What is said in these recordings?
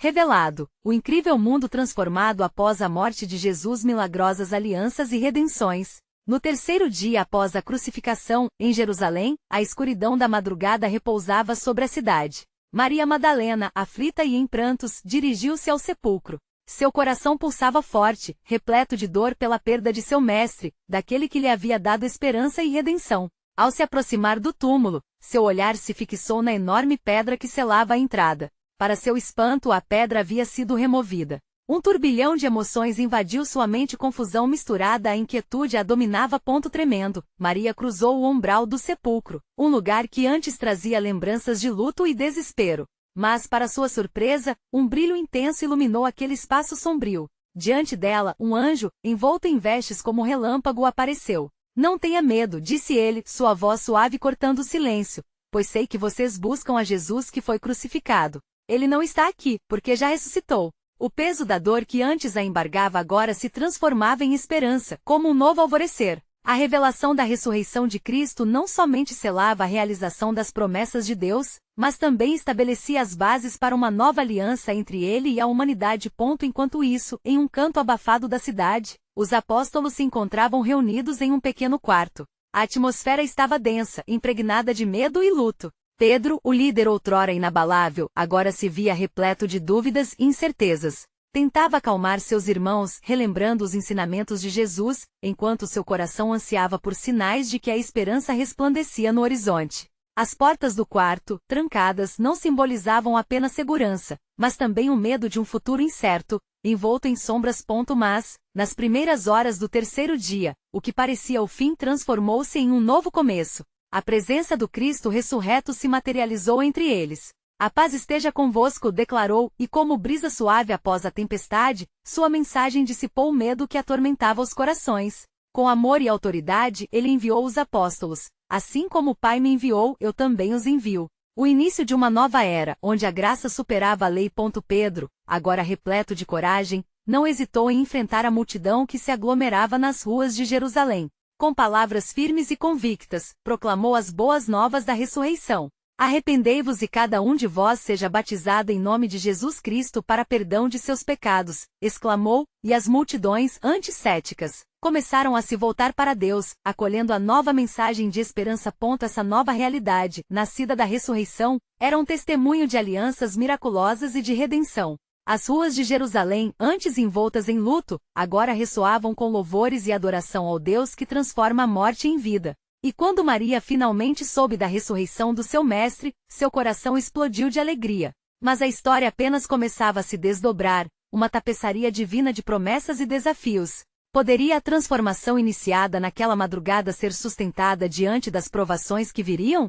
Revelado, o incrível mundo transformado após a morte de Jesus, milagrosas alianças e redenções. No terceiro dia após a crucificação, em Jerusalém, a escuridão da madrugada repousava sobre a cidade. Maria Madalena, aflita e em prantos, dirigiu-se ao sepulcro. Seu coração pulsava forte, repleto de dor pela perda de seu mestre, daquele que lhe havia dado esperança e redenção. Ao se aproximar do túmulo, seu olhar se fixou na enorme pedra que selava a entrada. Para seu espanto, a pedra havia sido removida. Um turbilhão de emoções invadiu sua mente, confusão misturada à inquietude a dominava. Tremendo, Maria cruzou o umbral do sepulcro, um lugar que antes trazia lembranças de luto e desespero. Mas, para sua surpresa, um brilho intenso iluminou aquele espaço sombrio. Diante dela, um anjo, envolto em vestes como relâmpago, apareceu. Não tenha medo, disse ele, sua voz suave cortando o silêncio, pois sei que vocês buscam a Jesus que foi crucificado. Ele não está aqui, porque já ressuscitou. O peso da dor que antes a embargava agora se transformava em esperança, como um novo alvorecer. A revelação da ressurreição de Cristo não somente selava a realização das promessas de Deus, mas também estabelecia as bases para uma nova aliança entre ele e a humanidade. Enquanto isso, em um canto abafado da cidade, os apóstolos se encontravam reunidos em um pequeno quarto. A atmosfera estava densa, impregnada de medo e luto. Pedro, o líder outrora inabalável, agora se via repleto de dúvidas e incertezas. Tentava acalmar seus irmãos, relembrando os ensinamentos de Jesus, enquanto seu coração ansiava por sinais de que a esperança resplandecia no horizonte. As portas do quarto, trancadas, não simbolizavam apenas segurança, mas também o medo de um futuro incerto, envolto em sombras. Mas, nas primeiras horas do terceiro dia, o que parecia o fim transformou-se em um novo começo. A presença do Cristo ressurreto se materializou entre eles. A paz esteja convosco, declarou, e como brisa suave após a tempestade, sua mensagem dissipou o medo que atormentava os corações. Com amor e autoridade, ele enviou os apóstolos. Assim como o Pai me enviou, eu também os envio. O início de uma nova era, onde a graça superava a lei. Pedro, agora repleto de coragem, não hesitou em enfrentar a multidão que se aglomerava nas ruas de Jerusalém. Com palavras firmes e convictas, proclamou as boas novas da ressurreição. Arrependei-vos e cada um de vós seja batizado em nome de Jesus Cristo para perdão de seus pecados, exclamou, e as multidões, antes céticas, começaram a se voltar para Deus, acolhendo a nova mensagem de esperança. Essa nova realidade, nascida da ressurreição, era um testemunho de alianças miraculosas e de redenção. As ruas de Jerusalém, antes envoltas em luto, agora ressoavam com louvores e adoração ao Deus que transforma a morte em vida. E quando Maria finalmente soube da ressurreição do seu mestre, seu coração explodiu de alegria. Mas a história apenas começava a se desdobrar, uma tapeçaria divina de promessas e desafios. Poderia a transformação iniciada naquela madrugada ser sustentada diante das provações que viriam?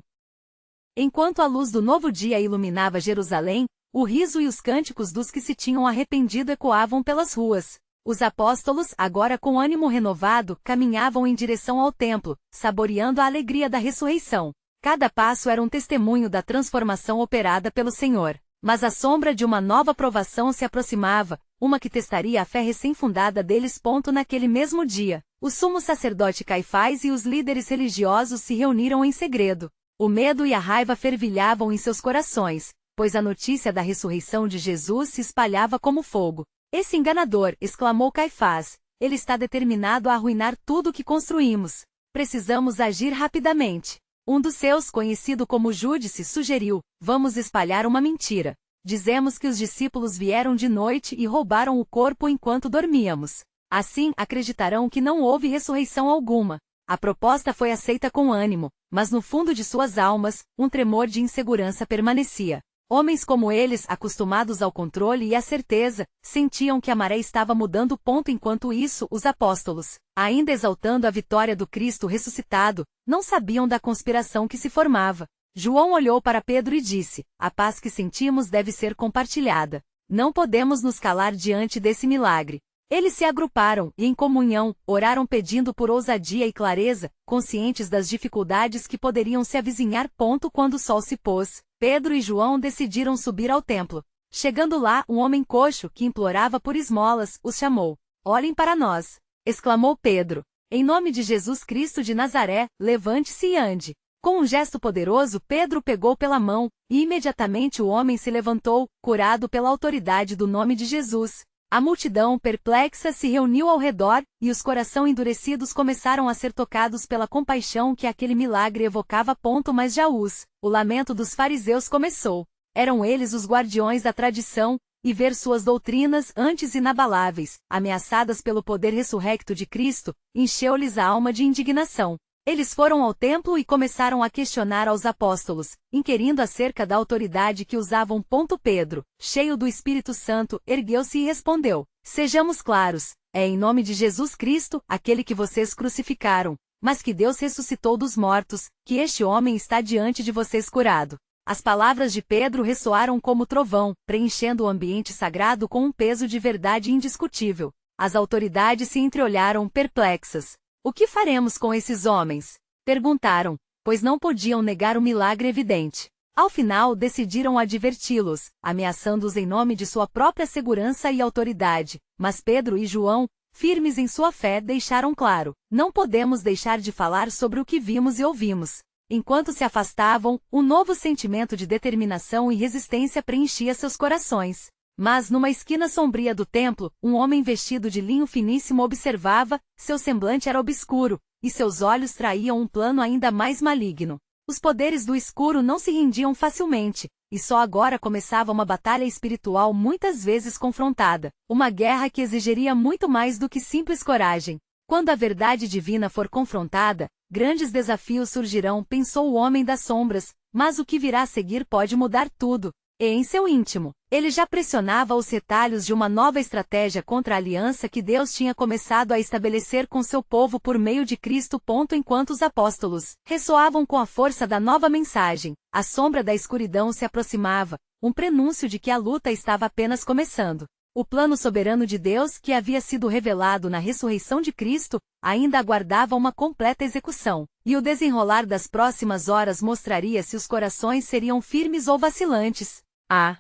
Enquanto a luz do novo dia iluminava Jerusalém, o riso e os cânticos dos que se tinham arrependido ecoavam pelas ruas. Os apóstolos, agora com ânimo renovado, caminhavam em direção ao templo, saboreando a alegria da ressurreição. Cada passo era um testemunho da transformação operada pelo Senhor. Mas a sombra de uma nova provação se aproximava, uma que testaria a fé recém-fundada deles. Naquele mesmo dia, o sumo sacerdote Caifás e os líderes religiosos se reuniram em segredo. O medo e a raiva fervilhavam em seus corações, pois a notícia da ressurreição de Jesus se espalhava como fogo. Esse enganador, exclamou Caifás, ele está determinado a arruinar tudo o que construímos. Precisamos agir rapidamente. Um dos seus, conhecido como Júdice, sugeriu, vamos espalhar uma mentira. Dizemos que os discípulos vieram de noite e roubaram o corpo enquanto dormíamos. Assim, acreditarão que não houve ressurreição alguma. A proposta foi aceita com ânimo, mas no fundo de suas almas, um tremor de insegurança permanecia. Homens como eles, acostumados ao controle e à certeza, sentiam que a maré estava mudando. Enquanto isso, os apóstolos, ainda exaltando a vitória do Cristo ressuscitado, não sabiam da conspiração que se formava. João olhou para Pedro e disse, a paz que sentimos deve ser compartilhada. Não podemos nos calar diante desse milagre. Eles se agruparam e, em comunhão, oraram pedindo por ousadia e clareza, conscientes das dificuldades que poderiam se avizinhar. Quando o sol se pôs, Pedro e João decidiram subir ao templo. Chegando lá, um homem coxo, que implorava por esmolas, os chamou. Olhem para nós! Exclamou Pedro. Em nome de Jesus Cristo de Nazaré, levante-se e ande. Com um gesto poderoso, Pedro pegou pela mão, e imediatamente o homem se levantou, curado pela autoridade do nome de Jesus. A multidão perplexa se reuniu ao redor, e os corações endurecidos começaram a ser tocados pela compaixão que aquele milagre evocava. Mas Jaús, o lamento dos fariseus começou. Eram eles os guardiões da tradição, e ver suas doutrinas antes inabaláveis, ameaçadas pelo poder ressurrecto de Cristo, encheu-lhes a alma de indignação. Eles foram ao templo e começaram a questionar aos apóstolos, inquirindo acerca da autoridade que usavam. Pedro, cheio do Espírito Santo, ergueu-se e respondeu: Sejamos claros, é em nome de Jesus Cristo, aquele que vocês crucificaram, mas que Deus ressuscitou dos mortos, que este homem está diante de vocês curado. As palavras de Pedro ressoaram como trovão, preenchendo o ambiente sagrado com um peso de verdade indiscutível. As autoridades se entreolharam perplexas. O que faremos com esses homens? Perguntaram, pois não podiam negar o milagre evidente. Ao final decidiram adverti-los, ameaçando-os em nome de sua própria segurança e autoridade. Mas Pedro e João, firmes em sua fé, deixaram claro: não podemos deixar de falar sobre o que vimos e ouvimos. Enquanto se afastavam, um novo sentimento de determinação e resistência preenchia seus corações. Mas numa esquina sombria do templo, um homem vestido de linho finíssimo observava, seu semblante era obscuro, e seus olhos traíam um plano ainda mais maligno. Os poderes do escuro não se rendiam facilmente, e só agora começava uma batalha espiritual muitas vezes confrontada, uma guerra que exigiria muito mais do que simples coragem. Quando a verdade divina for confrontada, grandes desafios surgirão, pensou o homem das sombras, mas o que virá a seguir pode mudar tudo. E em seu íntimo, ele já pressionava os retalhos de uma nova estratégia contra a aliança que Deus tinha começado a estabelecer com seu povo por meio de Cristo. Enquanto os apóstolos ressoavam com a força da nova mensagem, a sombra da escuridão se aproximava, um prenúncio de que a luta estava apenas começando. O plano soberano de Deus, que havia sido revelado na ressurreição de Cristo, ainda aguardava uma completa execução, e o desenrolar das próximas horas mostraria se os corações seriam firmes ou vacilantes. A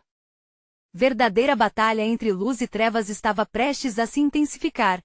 verdadeira batalha entre luz e trevas estava prestes a se intensificar.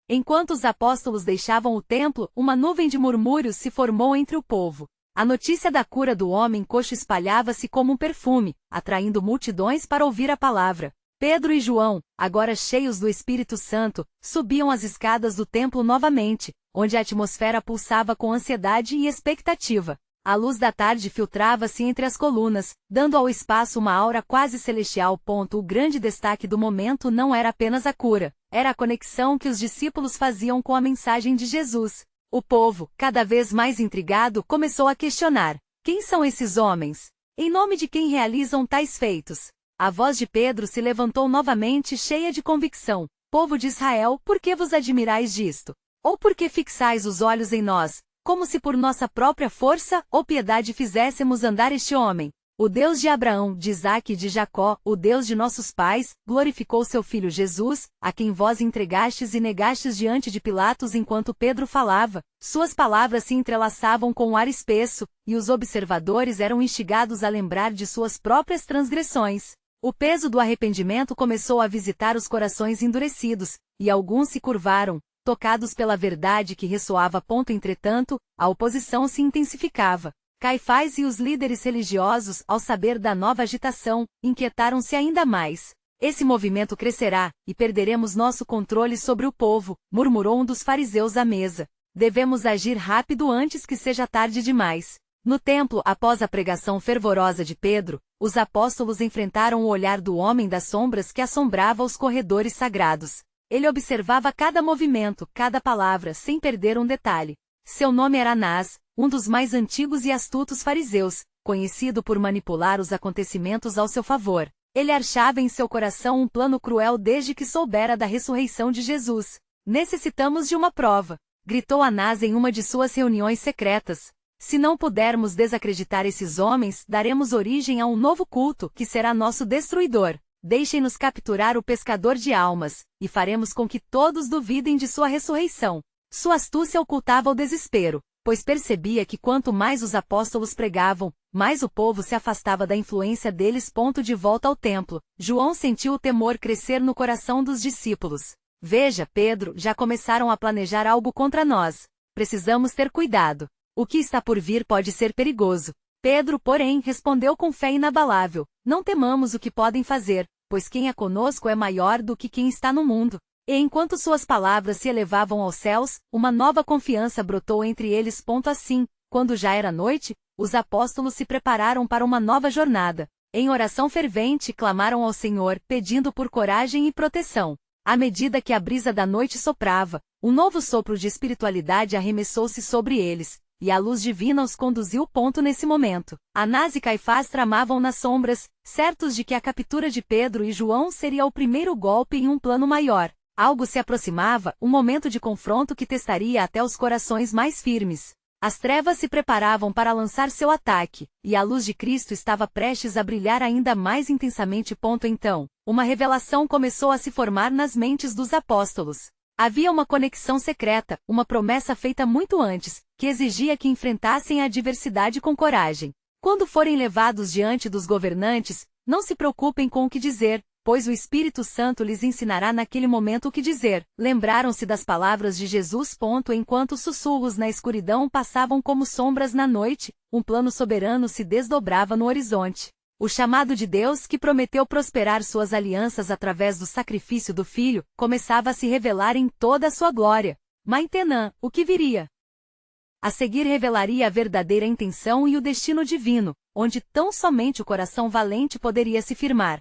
Enquanto os apóstolos deixavam o templo, uma nuvem de murmúrios se formou entre o povo. A notícia da cura do homem coxo espalhava-se como um perfume, atraindo multidões para ouvir a palavra. Pedro e João, agora cheios do Espírito Santo, subiam as escadas do templo novamente, onde a atmosfera pulsava com ansiedade e expectativa. A luz da tarde filtrava-se entre as colunas, dando ao espaço uma aura quase celestial. O grande destaque do momento não era apenas a cura, era a conexão que os discípulos faziam com a mensagem de Jesus. O povo, cada vez mais intrigado, começou a questionar: quem são esses homens? Em nome de quem realizam tais feitos? A voz de Pedro se levantou novamente, cheia de convicção: povo de Israel, por que vos admirais disto? Ou por que fixais os olhos em nós, como se por nossa própria força ou piedade fizéssemos andar este homem? O Deus de Abraão, de Isaque e de Jacó, o Deus de nossos pais, glorificou seu filho Jesus, a quem vós entregastes e negastes diante de Pilatos. Enquanto Pedro falava, suas palavras se entrelaçavam com um ar espesso, e os observadores eram instigados a lembrar de suas próprias transgressões. O peso do arrependimento começou a visitar os corações endurecidos, e alguns se curvaram, tocados pela verdade que ressoava. Entretanto, a oposição se intensificava. Caifás e os líderes religiosos, ao saber da nova agitação, inquietaram-se ainda mais. Esse movimento crescerá, e perderemos nosso controle sobre o povo, murmurou um dos fariseus à mesa. Devemos agir rápido antes que seja tarde demais. No templo, após a pregação fervorosa de Pedro, os apóstolos enfrentaram o olhar do homem das sombras que assombrava os corredores sagrados. Ele observava cada movimento, cada palavra, sem perder um detalhe. Seu nome era Anás, um dos mais antigos e astutos fariseus, conhecido por manipular os acontecimentos ao seu favor. Ele archava em seu coração um plano cruel desde que soubera da ressurreição de Jesus. Necessitamos de uma prova, gritou Anás em uma de suas reuniões secretas. Se não pudermos desacreditar esses homens, daremos origem a um novo culto, que será nosso destruidor. Deixem-nos capturar o pescador de almas, e faremos com que todos duvidem de sua ressurreição. Sua astúcia ocultava o desespero, pois percebia que quanto mais os apóstolos pregavam, mais o povo se afastava da influência deles. De volta ao templo, João sentiu o temor crescer no coração dos discípulos. Veja, Pedro, já começaram a planejar algo contra nós. Precisamos ter cuidado. O que está por vir pode ser perigoso. Pedro, porém, respondeu com fé inabalável: Não temamos o que podem fazer, pois quem é conosco é maior do que quem está no mundo. E enquanto suas palavras se elevavam aos céus, uma nova confiança brotou entre eles. Assim, quando já era noite, os apóstolos se prepararam para uma nova jornada. Em oração fervente, clamaram ao Senhor, pedindo por coragem e proteção. À medida que a brisa da noite soprava, um novo sopro de espiritualidade arremessou-se sobre eles, e a luz divina os conduziu. Nesse momento, Anás e Caifás tramavam nas sombras, certos de que a captura de Pedro e João seria o primeiro golpe em um plano maior. Algo se aproximava, um momento de confronto que testaria até os corações mais firmes. As trevas se preparavam para lançar seu ataque, e a luz de Cristo estava prestes a brilhar ainda mais intensamente. Então, uma revelação começou a se formar nas mentes dos apóstolos. Havia uma conexão secreta, uma promessa feita muito antes, que exigia que enfrentassem a adversidade com coragem. Quando forem levados diante dos governantes, não se preocupem com o que dizer, pois o Espírito Santo lhes ensinará naquele momento o que dizer. Lembraram-se das palavras de Jesus. Enquanto sussurros na escuridão passavam como sombras na noite, um plano soberano se desdobrava no horizonte. O chamado de Deus, que prometeu prosperar suas alianças através do sacrifício do Filho, começava a se revelar em toda a sua glória. Maintenan, o que viria? A seguir revelaria a verdadeira intenção e o destino divino, onde tão somente o coração valente poderia se firmar.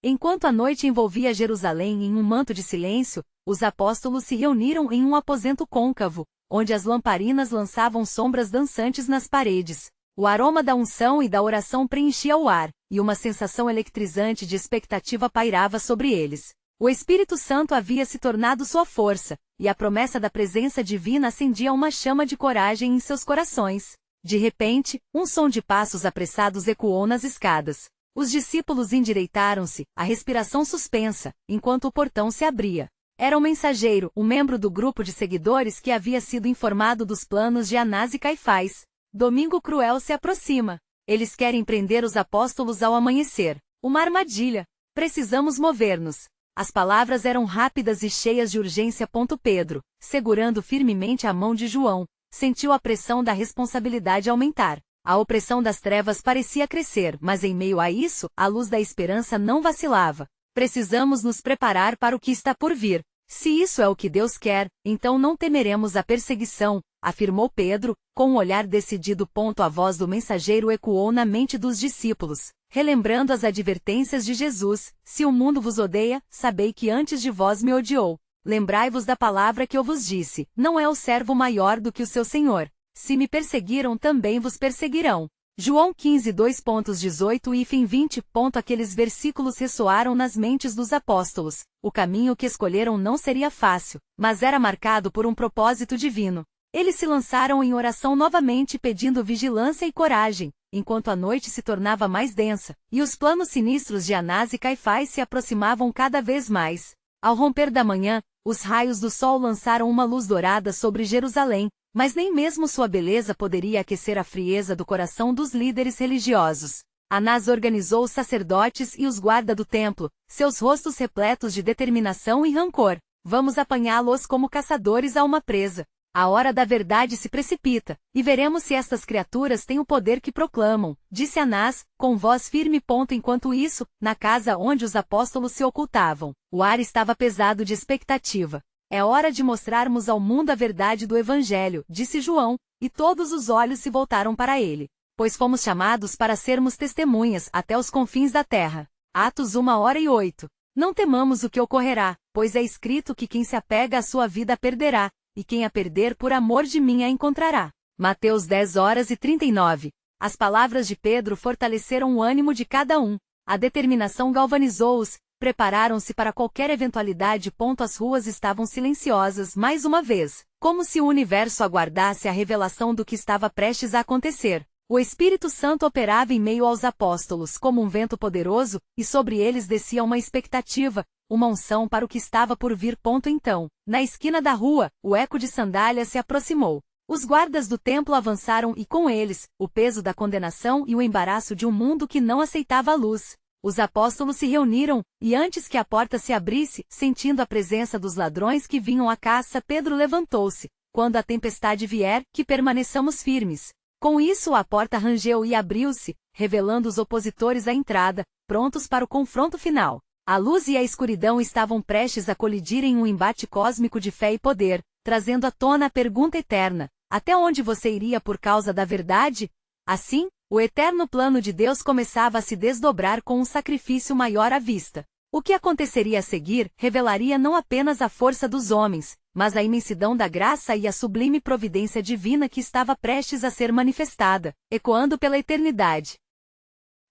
Enquanto a noite envolvia Jerusalém em um manto de silêncio, os apóstolos se reuniram em um aposento côncavo, onde as lamparinas lançavam sombras dançantes nas paredes. O aroma da unção e da oração preenchia o ar, e uma sensação eletrizante de expectativa pairava sobre eles. O Espírito Santo havia se tornado sua força, e a promessa da presença divina acendia uma chama de coragem em seus corações. De repente, um som de passos apressados ecoou nas escadas. Os discípulos endireitaram-se, a respiração suspensa, enquanto o portão se abria. Era um mensageiro, um membro do grupo de seguidores que havia sido informado dos planos de Anás e Caifás. Domingo cruel se aproxima. Eles querem prender os apóstolos ao amanhecer. Uma armadilha. Precisamos mover-nos. As palavras eram rápidas e cheias de urgência. Pedro, segurando firmemente a mão de João, sentiu a pressão da responsabilidade aumentar. A opressão das trevas parecia crescer, mas em meio a isso, a luz da esperança não vacilava. Precisamos nos preparar para o que está por vir. Se isso é o que Deus quer, então não temeremos a perseguição, afirmou Pedro, com um olhar decidido. A voz do mensageiro ecoou na mente dos discípulos, relembrando as advertências de Jesus: se o mundo vos odeia, sabei que antes de vós me odiou. Lembrai-vos da palavra que eu vos disse: não é o servo maior do que o seu senhor. Se me perseguiram, também vos perseguirão. João 15, 2.18 e 20. Aqueles versículos ressoaram nas mentes dos apóstolos. O caminho que escolheram não seria fácil, mas era marcado por um propósito divino. Eles se lançaram em oração novamente, pedindo vigilância e coragem, enquanto a noite se tornava mais densa, e os planos sinistros de Anás e Caifás se aproximavam cada vez mais. Ao romper da manhã, os raios do sol lançaram uma luz dourada sobre Jerusalém, mas nem mesmo sua beleza poderia aquecer a frieza do coração dos líderes religiosos. Anás organizou os sacerdotes e os guarda do templo, seus rostos repletos de determinação e rancor. Vamos apanhá-los como caçadores a uma presa. A hora da verdade se precipita, e veremos se estas criaturas têm o poder que proclamam, disse Anás, com voz firme. Enquanto isso, na casa onde os apóstolos se ocultavam, o ar estava pesado de expectativa. É hora de mostrarmos ao mundo a verdade do Evangelho, disse João, e todos os olhos se voltaram para ele. Pois fomos chamados para sermos testemunhas até os confins da terra. Atos 1:08. Não temamos o que ocorrerá, pois é escrito que quem se apega à sua vida a perderá, e quem a perder por amor de mim a encontrará. Mateus 10:39. As palavras de Pedro fortaleceram o ânimo de cada um. A determinação galvanizou-os. Prepararam-se para qualquer eventualidade. As ruas estavam silenciosas mais uma vez, como se o universo aguardasse a revelação do que estava prestes a acontecer. O Espírito Santo operava em meio aos apóstolos como um vento poderoso, e sobre eles descia uma expectativa, uma unção para o que estava por vir. Então, na esquina da rua, o eco de sandálias se aproximou. Os guardas do templo avançaram e com eles, o peso da condenação e o embaraço de um mundo que não aceitava a luz. Os apóstolos se reuniram, e antes que a porta se abrisse, sentindo a presença dos ladrões que vinham à caça, Pedro levantou-se. quando a tempestade vier, que permaneçamos firmes. Com isso a porta rangeu e abriu-se, revelando os opositores à entrada, prontos para o confronto final. A luz e a escuridão estavam prestes a colidir em um embate cósmico de fé e poder, trazendo à tona a pergunta eterna: até onde você iria por causa da verdade? Assim, o eterno plano de Deus começava a se desdobrar com um sacrifício maior à vista. O que aconteceria a seguir revelaria não apenas a força dos homens, mas a imensidão da graça e a sublime providência divina que estava prestes a ser manifestada, ecoando pela eternidade.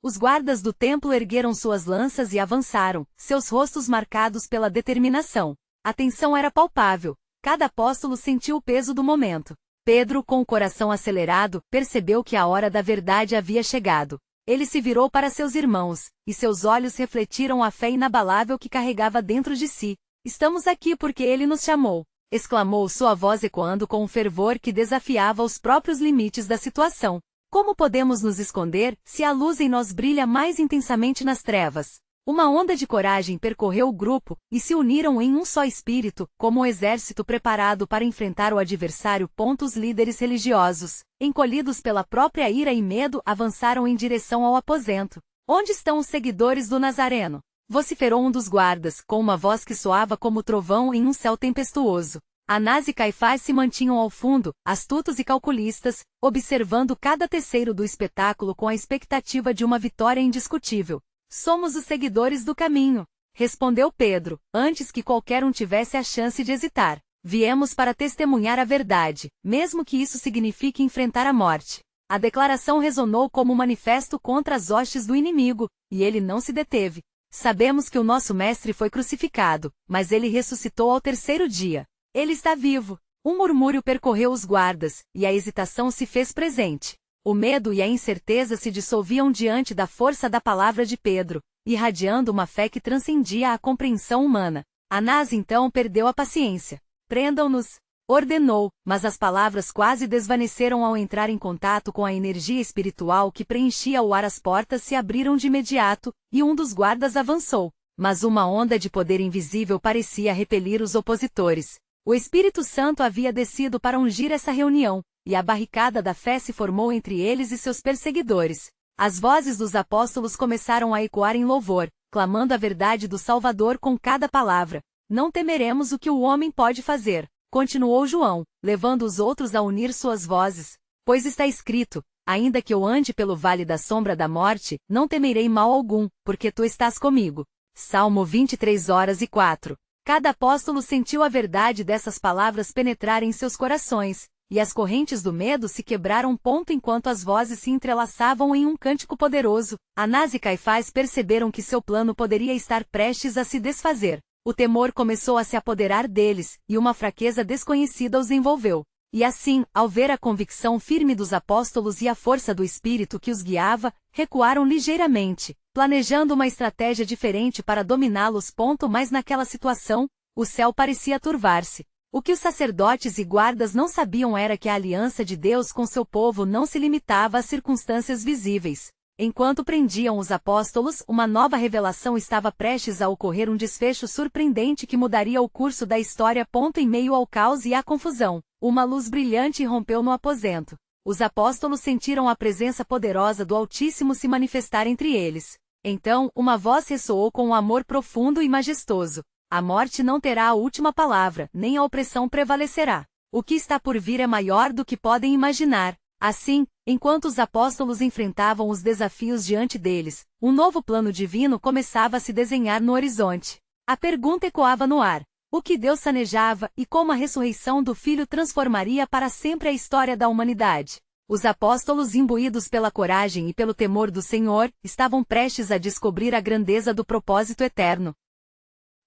Os guardas do templo ergueram suas lanças e avançaram, seus rostos marcados pela determinação. A tensão era palpável, cada apóstolo sentiu o peso do momento. Pedro, com o coração acelerado, percebeu que a hora da verdade havia chegado. Ele se virou para seus irmãos, e seus olhos refletiram a fé inabalável que carregava dentro de si. Estamos aqui porque ele nos chamou, exclamou, sua voz ecoando com um fervor que desafiava os próprios limites da situação. Como podemos nos esconder, se a luz em nós brilha mais intensamente nas trevas? Uma onda de coragem percorreu o grupo, e se uniram em um só espírito, como um exército preparado para enfrentar o adversário. Os líderes religiosos, encolhidos pela própria ira e medo, avançaram em direção ao aposento. Onde estão os seguidores do Nazareno? Vociferou um dos guardas, com uma voz que soava como trovão em um céu tempestuoso. Anás e Caifás se mantinham ao fundo, astutos e calculistas, observando cada terceiro do espetáculo com a expectativa de uma vitória indiscutível. Somos os seguidores do caminho, respondeu Pedro, antes que qualquer um tivesse a chance de hesitar. Viemos para testemunhar a verdade, mesmo que isso signifique enfrentar a morte. A declaração ressonou como um manifesto contra as hostes do inimigo, e ele não se deteve. Sabemos que o nosso mestre foi crucificado, mas ele ressuscitou ao terceiro dia. Ele está vivo. Um murmúrio percorreu os guardas, e a hesitação se fez presente. O medo e a incerteza se dissolviam diante da força da palavra de Pedro, irradiando uma fé que transcendia a compreensão humana. Anás então perdeu a paciência. Prendam-nos, ordenou, mas as palavras quase desvaneceram ao entrar em contato com a energia espiritual que preenchia o ar. As portas se abriram de imediato, e um dos guardas avançou. Mas uma onda de poder invisível parecia repelir os opositores. O Espírito Santo havia descido para ungir essa reunião, e a barricada da fé se formou entre eles e seus perseguidores. As vozes dos apóstolos começaram a ecoar em louvor, clamando a verdade do Salvador com cada palavra. Não temeremos o que o homem pode fazer, continuou João, levando os outros a unir suas vozes. Pois está escrito: ainda que eu ande pelo vale da sombra da morte, não temerei mal algum, porque tu estás comigo. Salmo 23:4. Cada apóstolo sentiu a verdade dessas palavras penetrar em seus corações, e as correntes do medo se quebraram. Enquanto as vozes se entrelaçavam em um cântico poderoso, Anás e Caifás perceberam que seu plano poderia estar prestes a se desfazer. O temor começou a se apoderar deles, e uma fraqueza desconhecida os envolveu. E assim, ao ver a convicção firme dos apóstolos e a força do Espírito que os guiava, recuaram ligeiramente, planejando uma estratégia diferente para dominá-los. Mas naquela situação, o céu parecia turvar-se. O que os sacerdotes e guardas não sabiam era que a aliança de Deus com seu povo não se limitava às circunstâncias visíveis. Enquanto prendiam os apóstolos, uma nova revelação estava prestes a ocorrer, um desfecho surpreendente que mudaria o curso da história. Em meio ao caos e à confusão, uma luz brilhante irrompeu no aposento. Os apóstolos sentiram a presença poderosa do Altíssimo se manifestar entre eles. Então, uma voz ressoou com um amor profundo e majestoso. A morte não terá a última palavra, nem a opressão prevalecerá. O que está por vir é maior do que podem imaginar. Assim, enquanto os apóstolos enfrentavam os desafios diante deles, um novo plano divino começava a se desenhar no horizonte. A pergunta ecoava no ar: o que Deus planejava e como a ressurreição do Filho transformaria para sempre a história da humanidade? Os apóstolos, imbuídos pela coragem e pelo temor do Senhor, estavam prestes a descobrir a grandeza do propósito eterno.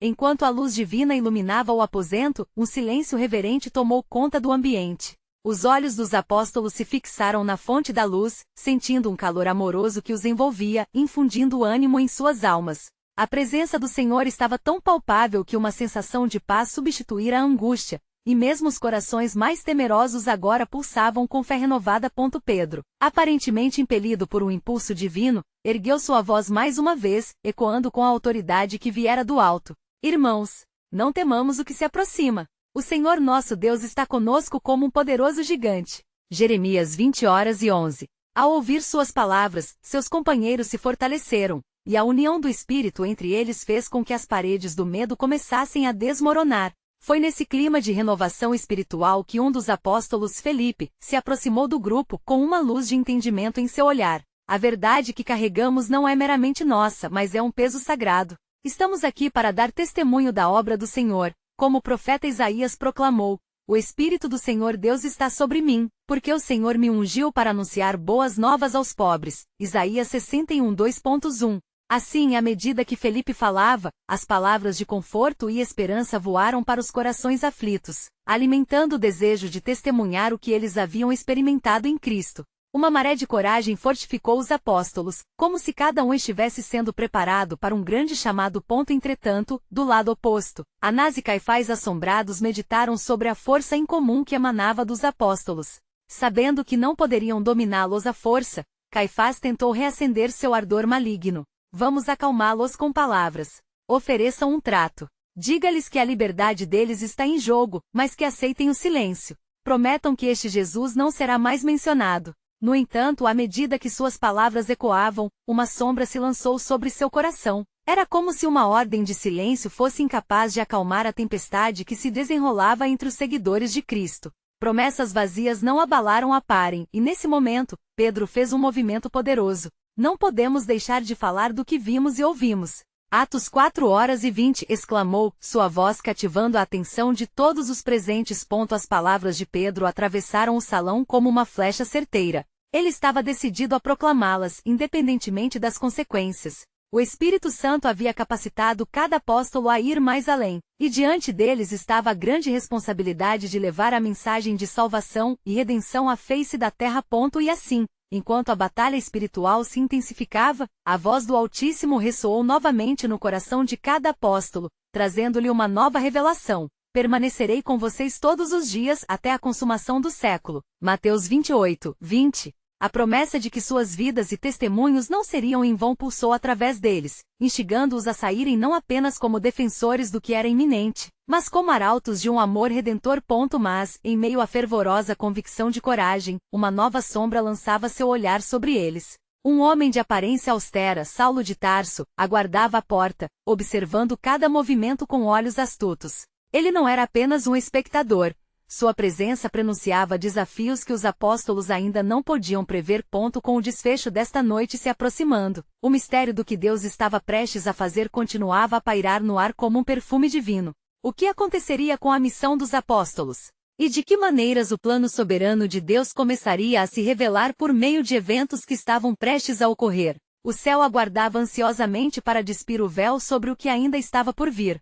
Enquanto a luz divina iluminava o aposento, um silêncio reverente tomou conta do ambiente. Os olhos dos apóstolos se fixaram na fonte da luz, sentindo um calor amoroso que os envolvia, infundindo ânimo em suas almas. A presença do Senhor estava tão palpável que uma sensação de paz substituíra a angústia, e mesmo os corações mais temerosos agora pulsavam com fé renovada. Pedro, aparentemente impelido por um impulso divino, ergueu sua voz mais uma vez, ecoando com a autoridade que viera do alto: Irmãos, não temamos o que se aproxima. O Senhor nosso Deus está conosco como um poderoso gigante. Jeremias 20:11. Ao ouvir suas palavras, seus companheiros se fortaleceram, e a união do Espírito entre eles fez com que as paredes do medo começassem a desmoronar. Foi nesse clima de renovação espiritual que um dos apóstolos, Felipe, se aproximou do grupo com uma luz de entendimento em seu olhar. A verdade que carregamos não é meramente nossa, mas é um peso sagrado. Estamos aqui para dar testemunho da obra do Senhor, como o profeta Isaías proclamou. O Espírito do Senhor Deus está sobre mim, porque o Senhor me ungiu para anunciar boas novas aos pobres. Isaías 61:2.1. Assim, à medida que Felipe falava, as palavras de conforto e esperança voaram para os corações aflitos, alimentando o desejo de testemunhar o que eles haviam experimentado em Cristo. Uma maré de coragem fortificou os apóstolos, como se cada um estivesse sendo preparado para um grande chamado. Entretanto, do lado oposto, Anás e Caifás assombrados meditaram sobre a força incomum que emanava dos apóstolos. Sabendo que não poderiam dominá-los à força, Caifás tentou reacender seu ardor maligno. Vamos acalmá-los com palavras. Ofereçam um trato. Diga-lhes que a liberdade deles está em jogo, mas que aceitem o silêncio. Prometam que este Jesus não será mais mencionado. No entanto, à medida que suas palavras ecoavam, uma sombra se lançou sobre seu coração. Era como se uma ordem de silêncio fosse incapaz de acalmar a tempestade que se desenrolava entre os seguidores de Cristo. Promessas vazias não abalaram a parem, e nesse momento, Pedro fez um movimento poderoso. Não podemos deixar de falar do que vimos e ouvimos. Atos 4:20 exclamou, sua voz cativando a atenção de todos os presentes. As palavras de Pedro atravessaram o salão como uma flecha certeira. Ele estava decidido a proclamá-las, independentemente das consequências. O Espírito Santo havia capacitado cada apóstolo a ir mais além, e diante deles estava a grande responsabilidade de levar a mensagem de salvação e redenção à face da terra. E assim, enquanto a batalha espiritual se intensificava, a voz do Altíssimo ressoou novamente no coração de cada apóstolo, trazendo-lhe uma nova revelação. Permanecerei com vocês todos os dias até a consumação do século. Mateus 28:20. A promessa de que suas vidas e testemunhos não seriam em vão pulsou através deles, instigando-os a saírem não apenas como defensores do que era iminente, mas como arautos de um amor redentor. Mas, em meio à fervorosa convicção de coragem, uma nova sombra lançava seu olhar sobre eles. Um homem de aparência austera, Saulo de Tarso, aguardava à porta, observando cada movimento com olhos astutos. Ele não era apenas um espectador. Sua presença prenunciava desafios que os apóstolos ainda não podiam prever. Com o desfecho desta noite se aproximando, o mistério do que Deus estava prestes a fazer continuava a pairar no ar como um perfume divino. O que aconteceria com a missão dos apóstolos? E de que maneiras o plano soberano de Deus começaria a se revelar por meio de eventos que estavam prestes a ocorrer? O céu aguardava ansiosamente para despir o véu sobre o que ainda estava por vir.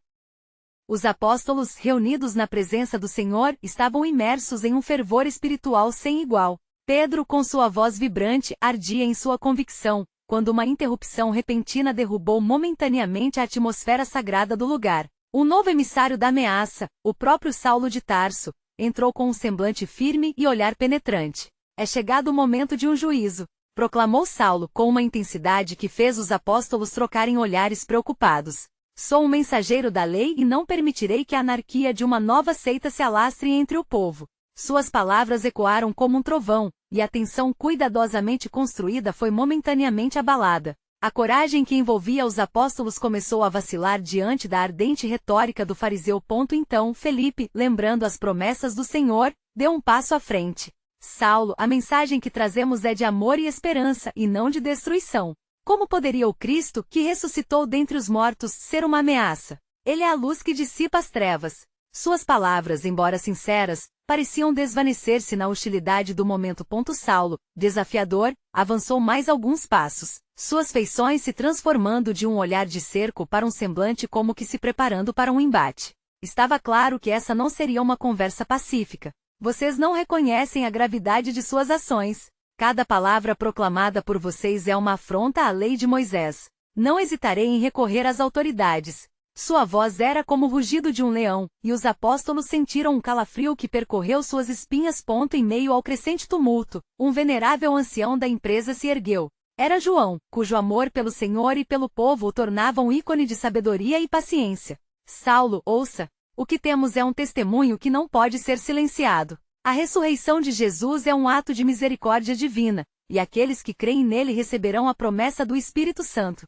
Os apóstolos, reunidos na presença do Senhor, estavam imersos em um fervor espiritual sem igual. Pedro, com sua voz vibrante, ardia em sua convicção, quando uma interrupção repentina derrubou momentaneamente a atmosfera sagrada do lugar. Um novo emissário da ameaça, o próprio Saulo de Tarso, entrou com um semblante firme e olhar penetrante. É chegado o momento de um juízo, proclamou Saulo com uma intensidade que fez os apóstolos trocarem olhares preocupados. Sou um mensageiro da lei e não permitirei que a anarquia de uma nova seita se alastre entre o povo. Suas palavras ecoaram como um trovão, e a tensão cuidadosamente construída foi momentaneamente abalada. A coragem que envolvia os apóstolos começou a vacilar diante da ardente retórica do fariseu. Então Felipe, lembrando as promessas do Senhor, deu um passo à frente. Saulo, a mensagem que trazemos é de amor e esperança, e não de destruição. Como poderia o Cristo, que ressuscitou dentre os mortos, ser uma ameaça? Ele é a luz que dissipa as trevas. Suas palavras, embora sinceras, pareciam desvanecer-se na hostilidade do momento. Saulo, desafiador, avançou mais alguns passos, suas feições se transformando de um olhar de cerco para um semblante como que se preparando para um embate. Estava claro que essa não seria uma conversa pacífica. Vocês não reconhecem a gravidade de suas ações. Cada palavra proclamada por vocês é uma afronta à lei de Moisés. Não hesitarei em recorrer às autoridades. Sua voz era como o rugido de um leão, e os apóstolos sentiram um calafrio que percorreu suas espinhas. Em meio ao crescente tumulto, um venerável ancião da empresa se ergueu. Era João, cujo amor pelo Senhor e pelo povo o tornava um ícone de sabedoria e paciência. Saulo, ouça! O que temos é um testemunho que não pode ser silenciado. A ressurreição de Jesus é um ato de misericórdia divina, e aqueles que creem nele receberão a promessa do Espírito Santo.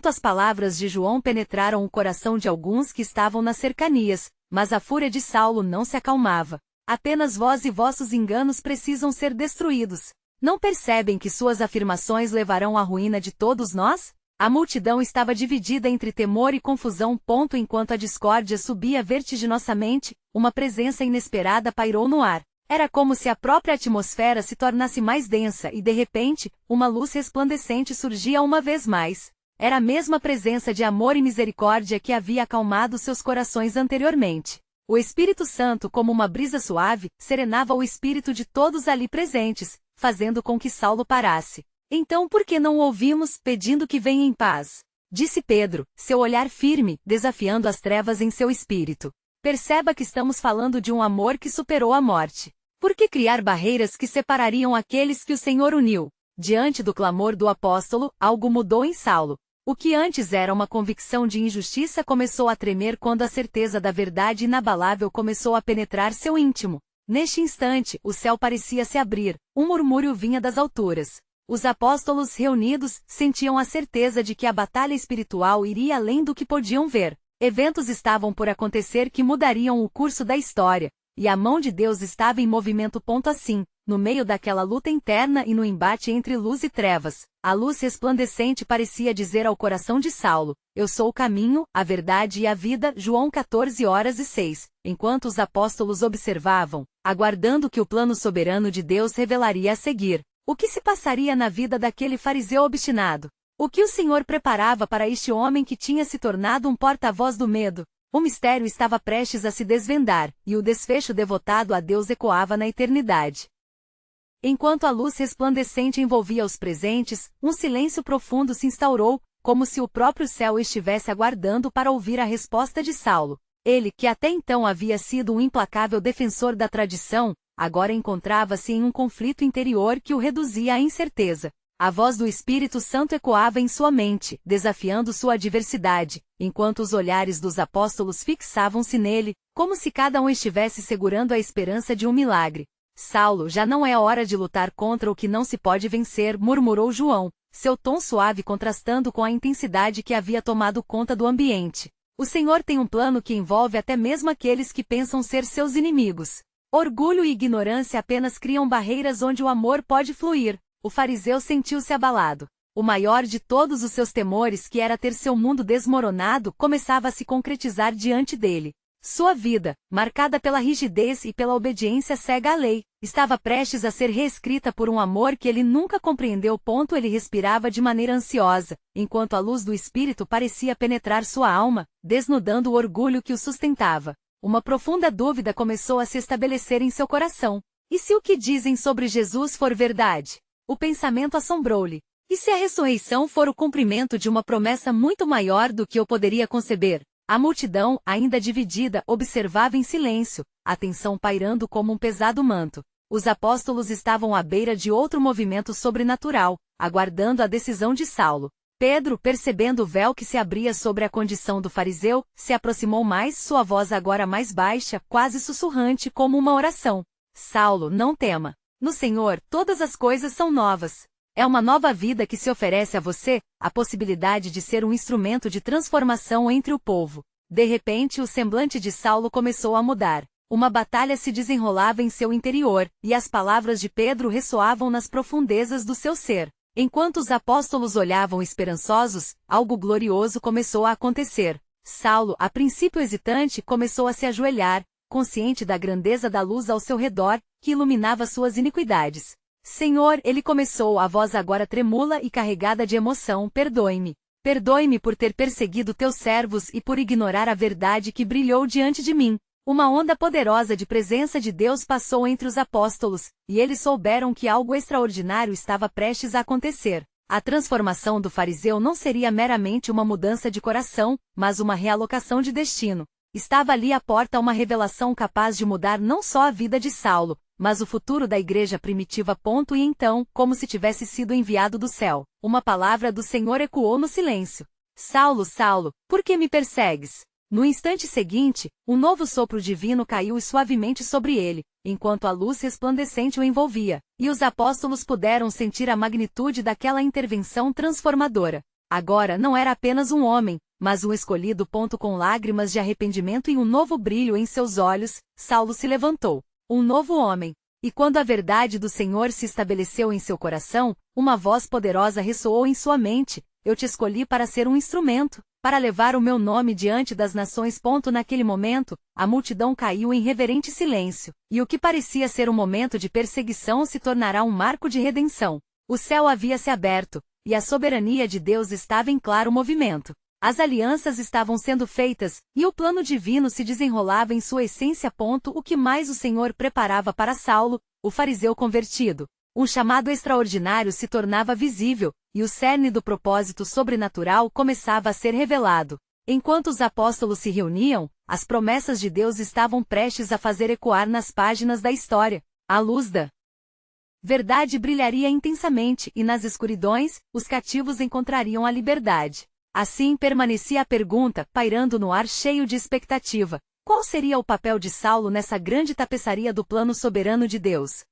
As palavras de João penetraram o coração de alguns que estavam nas cercanias, mas a fúria de Saulo não se acalmava. Apenas vós e vossos enganos precisam ser destruídos. Não percebem que suas afirmações levarão à ruína de todos nós? A multidão estava dividida entre temor e confusão. Enquanto a discórdia subia vertiginosamente, uma presença inesperada pairou no ar. Era como se a própria atmosfera se tornasse mais densa e, de repente, uma luz resplandecente surgia uma vez mais. Era a mesma presença de amor e misericórdia que havia acalmado seus corações anteriormente. O Espírito Santo, como uma brisa suave, serenava o espírito de todos ali presentes, fazendo com que Saulo parasse. Então por que não o ouvimos, pedindo que venha em paz? Disse Pedro, seu olhar firme, desafiando as trevas em seu espírito. Perceba que estamos falando de um amor que superou a morte. Por que criar barreiras que separariam aqueles que o Senhor uniu? Diante do clamor do apóstolo, algo mudou em Saulo. O que antes era uma convicção de injustiça começou a tremer quando a certeza da verdade inabalável começou a penetrar seu íntimo. Neste instante, o céu parecia se abrir, um murmúrio vinha das alturas. Os apóstolos reunidos sentiam a certeza de que a batalha espiritual iria além do que podiam ver. Eventos estavam por acontecer que mudariam o curso da história, e a mão de Deus estava em movimento. Assim, no meio daquela luta interna e no embate entre luz e trevas, a luz resplandecente parecia dizer ao coração de Saulo: Eu sou o caminho, a verdade e a vida. João 14:06. Enquanto os apóstolos observavam, aguardando que o plano soberano de Deus revelaria a seguir, o que se passaria na vida daquele fariseu obstinado? O que o Senhor preparava para este homem que tinha se tornado um porta-voz do medo? O mistério estava prestes a se desvendar, e o desfecho devotado a Deus ecoava na eternidade. Enquanto a luz resplandecente envolvia os presentes, um silêncio profundo se instaurou, como se o próprio céu estivesse aguardando para ouvir a resposta de Saulo. Ele, que até então havia sido um implacável defensor da tradição, agora encontrava-se em um conflito interior que o reduzia à incerteza. A voz do Espírito Santo ecoava em sua mente, desafiando sua adversidade, enquanto os olhares dos apóstolos fixavam-se nele, como se cada um estivesse segurando a esperança de um milagre. Saulo, já não é hora de lutar contra o que não se pode vencer, murmurou João, seu tom suave contrastando com a intensidade que havia tomado conta do ambiente. O Senhor tem um plano que envolve até mesmo aqueles que pensam ser seus inimigos. Orgulho e ignorância apenas criam barreiras onde o amor pode fluir. O fariseu sentiu-se abalado. O maior de todos os seus temores, que era ter seu mundo desmoronado, começava a se concretizar diante dele. Sua vida, marcada pela rigidez e pela obediência cega à lei, estava prestes a ser reescrita por um amor que ele nunca compreendeu. Ele respirava de maneira ansiosa, enquanto a luz do Espírito parecia penetrar sua alma, desnudando o orgulho que o sustentava. Uma profunda dúvida começou a se estabelecer em seu coração. E se o que dizem sobre Jesus for verdade? O pensamento assombrou-lhe. E se a ressurreição for o cumprimento de uma promessa muito maior do que eu poderia conceber? A multidão, ainda dividida, observava em silêncio, a tensão pairando como um pesado manto. Os apóstolos estavam à beira de outro movimento sobrenatural, aguardando a decisão de Saulo. Pedro, percebendo o véu que se abria sobre a condição do fariseu, se aproximou mais, sua voz agora mais baixa, quase sussurrante como uma oração. Saulo, não tema. No Senhor, todas as coisas são novas. É uma nova vida que se oferece a você, a possibilidade de ser um instrumento de transformação entre o povo. De repente, o semblante de Saulo começou a mudar. Uma batalha se desenrolava em seu interior, e as palavras de Pedro ressoavam nas profundezas do seu ser. Enquanto os apóstolos olhavam esperançosos, algo glorioso começou a acontecer. Saulo, a princípio hesitante, começou a se ajoelhar, consciente da grandeza da luz ao seu redor, que iluminava suas iniquidades. Senhor, ele começou, a voz agora tremula e carregada de emoção, perdoe-me. Perdoe-me por ter perseguido teus servos e por ignorar a verdade que brilhou diante de mim. Uma onda poderosa de presença de Deus passou entre os apóstolos, e eles souberam que algo extraordinário estava prestes a acontecer. A transformação do fariseu não seria meramente uma mudança de coração, mas uma realocação de destino. Estava ali à porta uma revelação capaz de mudar não só a vida de Saulo, mas o futuro da igreja primitiva. E então, como se tivesse sido enviado do céu, uma palavra do Senhor ecoou no silêncio. Saulo, Saulo, por que me persegues? No instante seguinte, um novo sopro divino caiu suavemente sobre ele, enquanto a luz resplandecente o envolvia, e os apóstolos puderam sentir a magnitude daquela intervenção transformadora. Agora não era apenas um homem, mas um escolhido. Com lágrimas de arrependimento e um novo brilho em seus olhos, Saulo se levantou. Um novo homem. E quando a verdade do Senhor se estabeleceu em seu coração, uma voz poderosa ressoou em sua mente: eu te escolhi para ser um instrumento, para levar o meu nome diante das nações. Naquele momento, a multidão caiu em reverente silêncio, e o que parecia ser um momento de perseguição se tornará um marco de redenção. O céu havia se aberto, e a soberania de Deus estava em claro movimento. As alianças estavam sendo feitas, e o plano divino se desenrolava em sua essência. O que mais o Senhor preparava para Saulo, o fariseu convertido? Um chamado extraordinário se tornava visível, e o cerne do propósito sobrenatural começava a ser revelado. Enquanto os apóstolos se reuniam, as promessas de Deus estavam prestes a fazer ecoar nas páginas da história. A luz da verdade brilharia intensamente, e nas escuridões, os cativos encontrariam a liberdade. Assim permanecia a pergunta, pairando no ar, cheio de expectativa: qual seria o papel de Saulo nessa grande tapeçaria do plano soberano de Deus?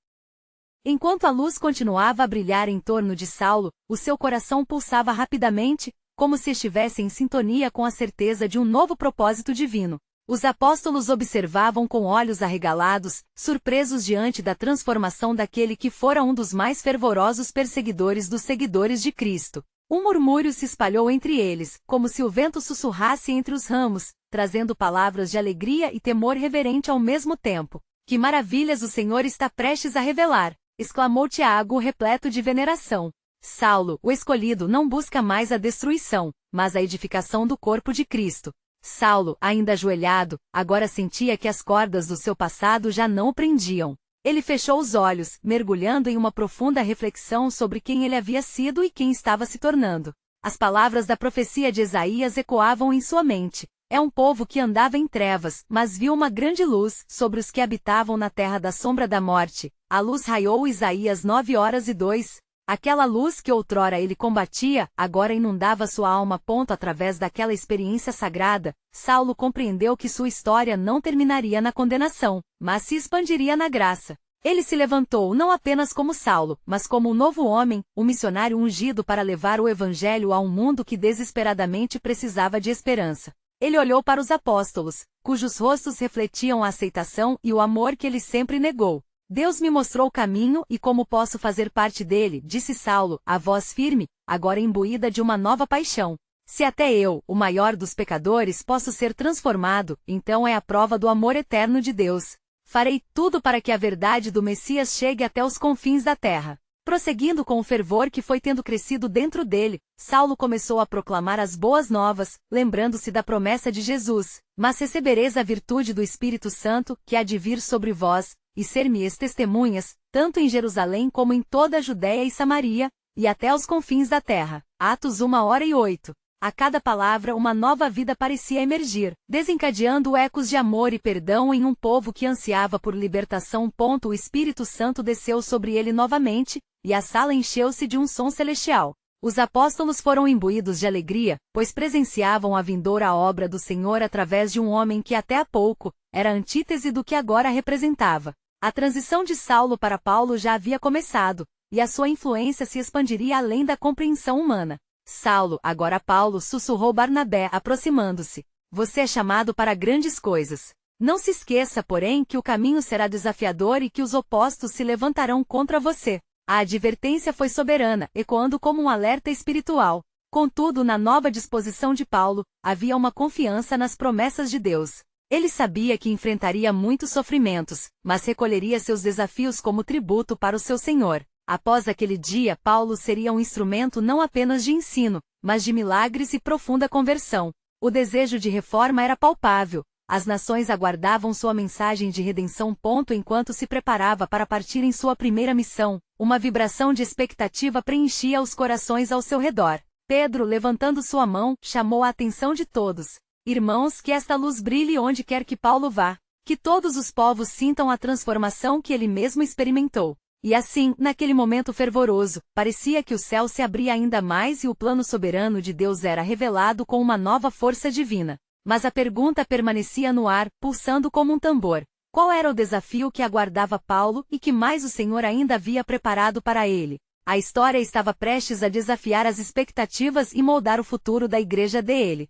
Enquanto a luz continuava a brilhar em torno de Saulo, o seu coração pulsava rapidamente, como se estivesse em sintonia com a certeza de um novo propósito divino. Os apóstolos observavam com olhos arregalados, surpresos diante da transformação daquele que fora um dos mais fervorosos perseguidores dos seguidores de Cristo. Um murmúrio se espalhou entre eles, como se o vento sussurrasse entre os ramos, trazendo palavras de alegria e temor reverente ao mesmo tempo. Que maravilhas o Senhor está prestes a revelar! Exclamou Tiago, repleto de veneração. Saulo, o escolhido, não busca mais a destruição, mas a edificação do corpo de Cristo. Saulo, ainda ajoelhado, agora sentia que as cordas do seu passado já não o prendiam. Ele fechou os olhos, mergulhando em uma profunda reflexão sobre quem ele havia sido e quem estava se tornando. As palavras da profecia de Isaías ecoavam em sua mente. É um povo que andava em trevas, mas viu uma grande luz sobre os que habitavam na terra da sombra da morte. A luz raiou. Isaías 9:2. Aquela luz que outrora ele combatia, agora inundava sua alma. Através daquela experiência sagrada, Saulo compreendeu que sua história não terminaria na condenação, mas se expandiria na graça. Ele se levantou não apenas como Saulo, mas como um novo homem, um missionário ungido para levar o evangelho a um mundo que desesperadamente precisava de esperança. Ele olhou para os apóstolos, cujos rostos refletiam a aceitação e o amor que ele sempre negou. Deus me mostrou o caminho e como posso fazer parte dele, disse Saulo, a voz firme, agora imbuída de uma nova paixão. Se até eu, o maior dos pecadores, posso ser transformado, então é a prova do amor eterno de Deus. Farei tudo para que a verdade do Messias chegue até os confins da terra. Prosseguindo com o fervor que foi tendo crescido dentro dele, Saulo começou a proclamar as boas novas, lembrando-se da promessa de Jesus: mas recebereis a virtude do Espírito Santo, que há de vir sobre vós, e ser-me-eis testemunhas, tanto em Jerusalém como em toda a Judéia e Samaria, e até os confins da terra. Atos 1:08. A cada palavra uma nova vida parecia emergir, desencadeando ecos de amor e perdão em um povo que ansiava por libertação. O Espírito Santo desceu sobre ele novamente, e a sala encheu-se de um som celestial. Os apóstolos foram imbuídos de alegria, pois presenciavam a vindoura obra do Senhor através de um homem que até há pouco era a antítese do que agora representava. A transição de Saulo para Paulo já havia começado, e a sua influência se expandiria além da compreensão humana. Saulo, agora Paulo, sussurrou Barnabé, aproximando-se. Você é chamado para grandes coisas. Não se esqueça, porém, que o caminho será desafiador e que os opostos se levantarão contra você. A advertência foi soberana, ecoando como um alerta espiritual. Contudo, na nova disposição de Paulo, havia uma confiança nas promessas de Deus. Ele sabia que enfrentaria muitos sofrimentos, mas recolheria seus desafios como tributo para o seu Senhor. Após aquele dia, Paulo seria um instrumento não apenas de ensino, mas de milagres e profunda conversão. O desejo de reforma era palpável. As nações aguardavam sua mensagem de redenção. Enquanto se preparava para partir em sua primeira missão, uma vibração de expectativa preenchia os corações ao seu redor. Pedro, levantando sua mão, chamou a atenção de todos. Irmãos, que esta luz brilhe onde quer que Paulo vá. Que todos os povos sintam a transformação que ele mesmo experimentou. E assim, naquele momento fervoroso, parecia que o céu se abria ainda mais e o plano soberano de Deus era revelado com uma nova força divina. Mas a pergunta permanecia no ar, pulsando como um tambor. Qual era o desafio que aguardava Paulo e que mais o Senhor ainda havia preparado para ele? A história estava prestes a desafiar as expectativas e moldar o futuro da igreja dele.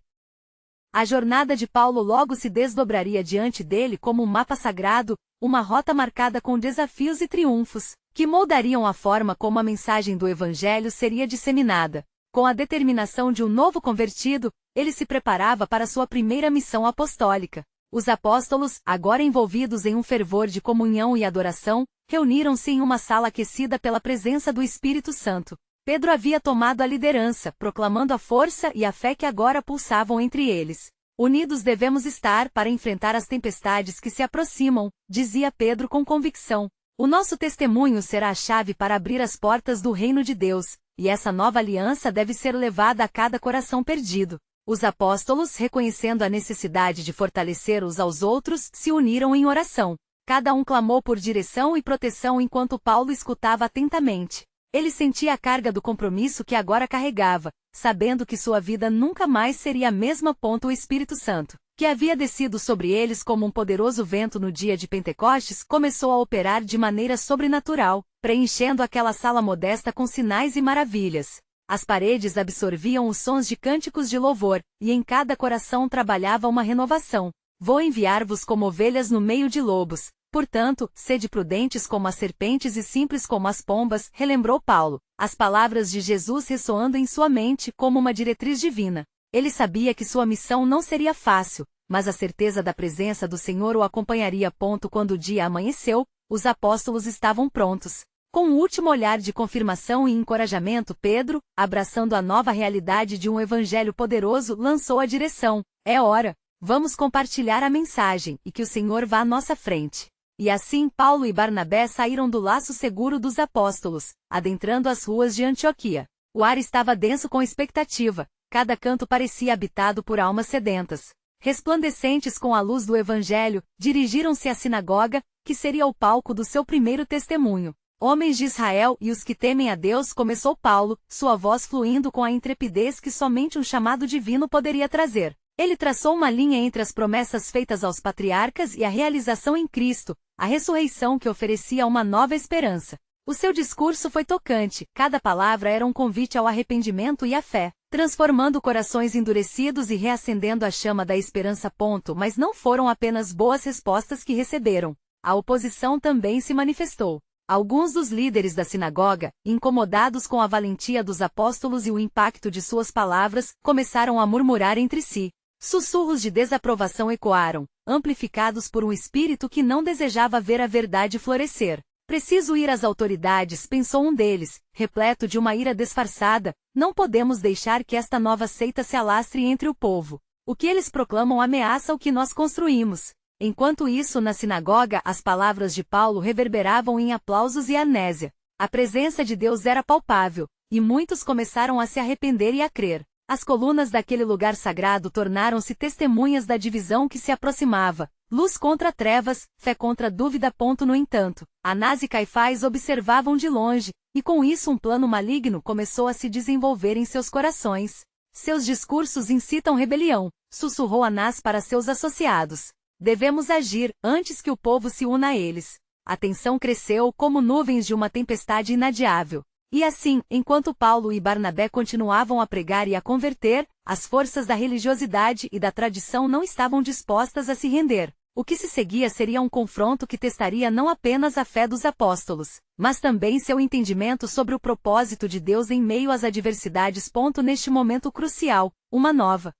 A jornada de Paulo logo se desdobraria diante dele como um mapa sagrado, uma rota marcada com desafios e triunfos, que moldariam a forma como a mensagem do Evangelho seria disseminada. Com a determinação de um novo convertido, ele se preparava para sua primeira missão apostólica. Os apóstolos, agora envolvidos em um fervor de comunhão e adoração, reuniram-se em uma sala aquecida pela presença do Espírito Santo. Pedro havia tomado a liderança, proclamando a força e a fé que agora pulsavam entre eles. Unidos devemos estar para enfrentar as tempestades que se aproximam, dizia Pedro com convicção. O nosso testemunho será a chave para abrir as portas do reino de Deus, e essa nova aliança deve ser levada a cada coração perdido. Os apóstolos, reconhecendo a necessidade de fortalecer uns aos outros, se uniram em oração. Cada um clamou por direção e proteção enquanto Paulo escutava atentamente. Ele sentia a carga do compromisso que agora carregava, sabendo que sua vida nunca mais seria a mesma. O Espírito Santo, que havia descido sobre eles como um poderoso vento no dia de Pentecostes, começou a operar de maneira sobrenatural, preenchendo aquela sala modesta com sinais e maravilhas. As paredes absorviam os sons de cânticos de louvor, e em cada coração trabalhava uma renovação. Vou enviar-vos como ovelhas no meio de lobos. Portanto, sede prudentes como as serpentes e simples como as pombas, relembrou Paulo, as palavras de Jesus ressoando em sua mente como uma diretriz divina. Ele sabia que sua missão não seria fácil, mas a certeza da presença do Senhor o acompanharia. Quando o dia amanheceu, os apóstolos estavam prontos. Com um último olhar de confirmação e encorajamento, Pedro, abraçando a nova realidade de um evangelho poderoso, lançou a direção. É hora. Vamos compartilhar a mensagem, e que o Senhor vá à nossa frente. E assim Paulo e Barnabé saíram do laço seguro dos apóstolos, adentrando as ruas de Antioquia. O ar estava denso com expectativa, cada canto parecia habitado por almas sedentas. Resplandecentes com a luz do Evangelho, dirigiram-se à sinagoga, que seria o palco do seu primeiro testemunho. Homens de Israel e os que temem a Deus, começou Paulo, sua voz fluindo com a intrepidez que somente um chamado divino poderia trazer. Ele traçou uma linha entre as promessas feitas aos patriarcas e a realização em Cristo, a ressurreição que oferecia uma nova esperança. O seu discurso foi tocante, cada palavra era um convite ao arrependimento e à fé, transformando corações endurecidos e reacendendo a chama da esperança. Mas não foram apenas boas respostas que receberam. A oposição também se manifestou. Alguns dos líderes da sinagoga, incomodados com a valentia dos apóstolos e o impacto de suas palavras, começaram a murmurar entre si. Sussurros de desaprovação ecoaram, amplificados por um espírito que não desejava ver a verdade florescer. Preciso ir às autoridades, pensou um deles, repleto de uma ira disfarçada. Não podemos deixar que esta nova seita se alastre entre o povo. O que eles proclamam ameaça o que nós construímos. Enquanto isso, na sinagoga, as palavras de Paulo reverberavam em aplausos e amnésia. A presença de Deus era palpável, e muitos começaram a se arrepender e a crer. As colunas daquele lugar sagrado tornaram-se testemunhas da divisão que se aproximava. Luz contra trevas, fé contra dúvida. No entanto, Anás e Caifás observavam de longe, e com isso um plano maligno começou a se desenvolver em seus corações. Seus discursos incitam rebelião, sussurrou Anás para seus associados. Devemos agir, antes que o povo se una a eles. A tensão cresceu como nuvens de uma tempestade inadiável. E assim, enquanto Paulo e Barnabé continuavam a pregar e a converter, as forças da religiosidade e da tradição não estavam dispostas a se render. O que se seguia seria um confronto que testaria não apenas a fé dos apóstolos, mas também seu entendimento sobre o propósito de Deus em meio às adversidades. Neste momento crucial, uma nova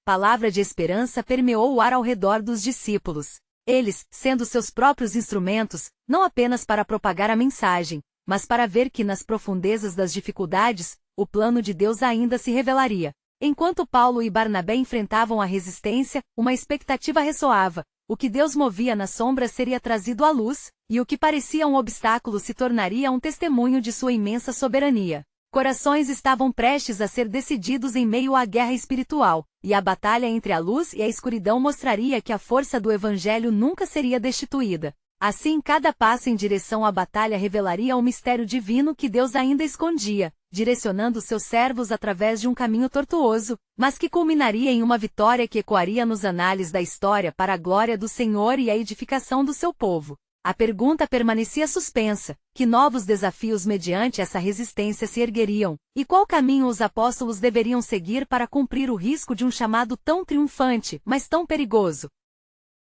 palavra de esperança permeou o ar ao redor dos discípulos. Eles, sendo seus próprios instrumentos, não apenas para propagar a mensagem, mas para ver que nas profundezas das dificuldades, o plano de Deus ainda se revelaria. Enquanto Paulo e Barnabé enfrentavam a resistência, uma expectativa ressoava. O que Deus movia nas sombras seria trazido à luz, e o que parecia um obstáculo se tornaria um testemunho de sua imensa soberania. Corações estavam prestes a ser decididos em meio à guerra espiritual, e a batalha entre a luz e a escuridão mostraria que a força do Evangelho nunca seria destituída. Assim, cada passo em direção à batalha revelaria um mistério divino que Deus ainda escondia, direcionando seus servos através de um caminho tortuoso, mas que culminaria em uma vitória que ecoaria nos anais da história para a glória do Senhor e a edificação do seu povo. A pergunta permanecia suspensa: que novos desafios mediante essa resistência se ergueriam, e qual caminho os apóstolos deveriam seguir para cumprir o risco de um chamado tão triunfante, mas tão perigoso?